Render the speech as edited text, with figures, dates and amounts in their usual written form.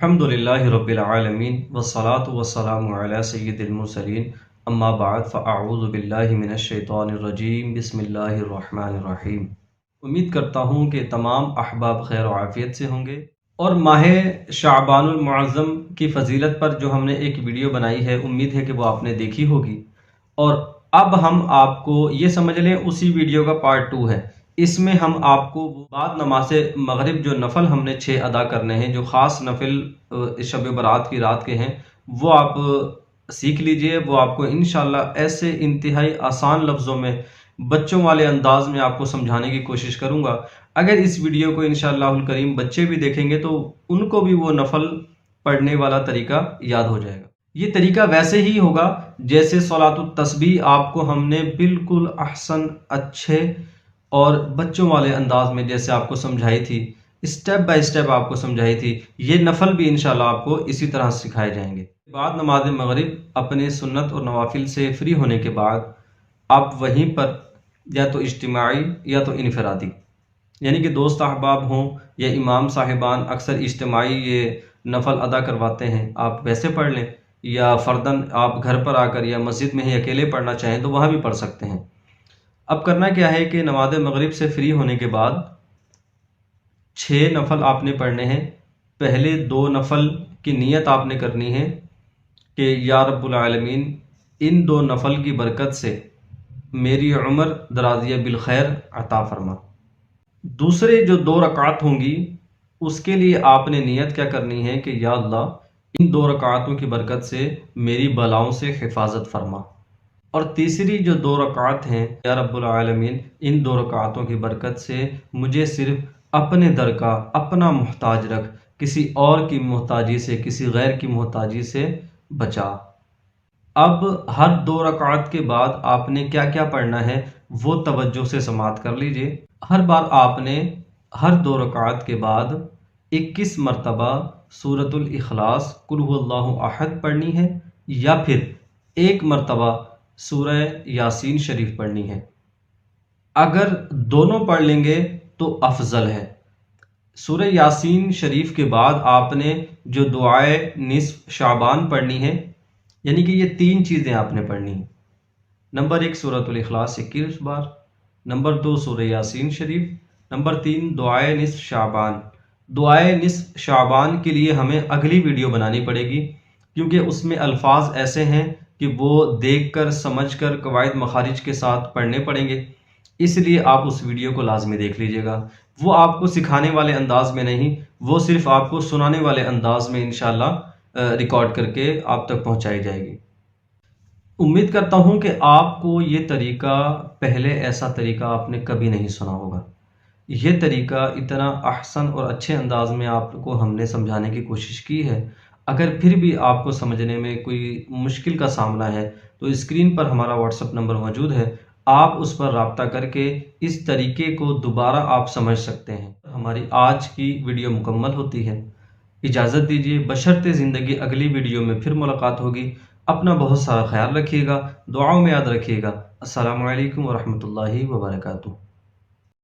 الحمدللہ رب العالمین والصلاة والسلام علی سید المرسلین اما بعد فاعوذ باللہ من الشیطان الرجیم بسم اللہ الرحمن الرحیم۔ امید کرتا ہوں کہ تمام احباب خیر و عافیت سے ہوں گے، اور ماہ شعبان المعظم کی فضیلت پر جو ہم نے ایک ویڈیو بنائی ہے، امید ہے کہ وہ آپ نے دیکھی ہوگی، اور اب ہم آپ کو یہ سمجھ لیں اسی ویڈیو کا پارٹ 2 ہے۔ اس میں ہم آپ کو بعد نماز مغرب جو نفل ہم نے 6 ادا کرنے ہیں، جو خاص نفل شب برات کی رات کے ہیں، وہ آپ سیکھ لیجئے۔ وہ آپ کو انشاءاللہ ایسے انتہائی آسان لفظوں میں، بچوں والے انداز میں آپ کو سمجھانے کی کوشش کروں گا۔ اگر اس ویڈیو کو انشاءاللہ الکریم بچے بھی دیکھیں گے تو ان کو بھی وہ نفل پڑھنے والا طریقہ یاد ہو جائے گا۔ یہ طریقہ ویسے ہی ہوگا جیسے صلاۃ التسبیح آپ کو ہم نے بالکل احسن، اچھے اور بچوں والے انداز میں جیسے آپ کو سمجھائی تھی، اسٹیپ بائی اسٹیپ آپ کو سمجھائی تھی، یہ نفل بھی انشاءاللہ آپ کو اسی طرح سکھائے جائیں گے۔ بعد نماز مغرب اپنے سنت اور نوافل سے فری ہونے کے بعد آپ وہیں پر یا تو اجتماعی یا تو انفرادی، یعنی کہ دوست احباب ہوں یا امام صاحبان، اکثر اجتماعی یہ نفل ادا کرواتے ہیں، آپ ویسے پڑھ لیں، یا فرداً آپ گھر پر آ کر یا مسجد میں ہی اکیلے پڑھنا چاہیں تو وہاں بھی پڑھ سکتے ہیں۔ اب کرنا کیا ہے کہ نماز مغرب سے فری ہونے کے بعد 6 نفل آپ نے پڑھنے ہیں۔ پہلے 2 نفل کی نیت آپ نے کرنی ہے کہ یا رب العالمین ان 2 نفل کی برکت سے میری عمر درازیہ بالخیر عطا فرما۔ دوسرے جو 2 رکعت ہوں گی اس کے لیے آپ نے نیت کیا کرنی ہے کہ یا اللہ ان 2 رکعتوں کی برکت سے میری بلاؤں سے حفاظت فرما۔ اور تیسری جو 2 رکعت ہیں، یا رب العالمین ان 2 رکعتوں کی برکت سے مجھے صرف اپنے در کا اپنا محتاج رکھ، کسی اور کی محتاجی سے، کسی غیر کی محتاجی سے بچا۔ اب ہر 2 رکعت کے بعد آپ نے کیا کیا پڑھنا ہے وہ توجہ سے سماعت کر لیجئے۔ ہر بار آپ نے ہر 2 رکعت کے بعد 21 مرتبہ سورۃ الاخلاص قل ھو اللہ احد پڑھنی ہے، یا پھر 1 مرتبہ سورہ یاسین شریف پڑھنی ہے۔ اگر دونوں پڑھ لیں گے تو افضل ہے۔ سورہ یاسین شریف کے بعد آپ نے جو دعائے نصف شعبان پڑھنی ہے، یعنی کہ یہ 3 چیزیں آپ نے پڑھنی ہیں۔ نمبر 1 سورۃ الاخلاص 21 بار، نمبر 2 سورہ یاسین شریف، نمبر 3 دعائے نصف شعبان۔ دعائے نصف شعبان کے لیے ہمیں اگلی ویڈیو بنانی پڑے گی، کیونکہ اس میں الفاظ ایسے ہیں کہ وہ دیکھ کر سمجھ کر قواعد مخارج کے ساتھ پڑھنے پڑیں گے، اس لیے آپ اس ویڈیو کو لازمی دیکھ لیجئے گا۔ وہ آپ کو سکھانے والے انداز میں نہیں، وہ صرف آپ کو سنانے والے انداز میں انشاءاللہ ریکارڈ کر کے آپ تک پہنچائی جائے گی۔ امید کرتا ہوں کہ آپ کو یہ طریقہ، پہلے ایسا طریقہ آپ نے کبھی نہیں سنا ہوگا۔ یہ طریقہ اتنا احسن اور اچھے انداز میں آپ کو ہم نے سمجھانے کی کوشش کی ہے۔ اگر پھر بھی آپ کو سمجھنے میں کوئی مشکل کا سامنا ہے تو اسکرین پر ہمارا واٹس ایپ نمبر موجود ہے، آپ اس پر رابطہ کر کے اس طریقے کو دوبارہ آپ سمجھ سکتے ہیں۔ ہماری آج کی ویڈیو مکمل ہوتی ہے۔ اجازت دیجیے، بشرط زندگی اگلی ویڈیو میں پھر ملاقات ہوگی۔ اپنا بہت سارا خیال رکھیے گا، دعاؤں میں یاد رکھیے گا۔ السلام علیکم ورحمۃ اللہ وبرکاتہ۔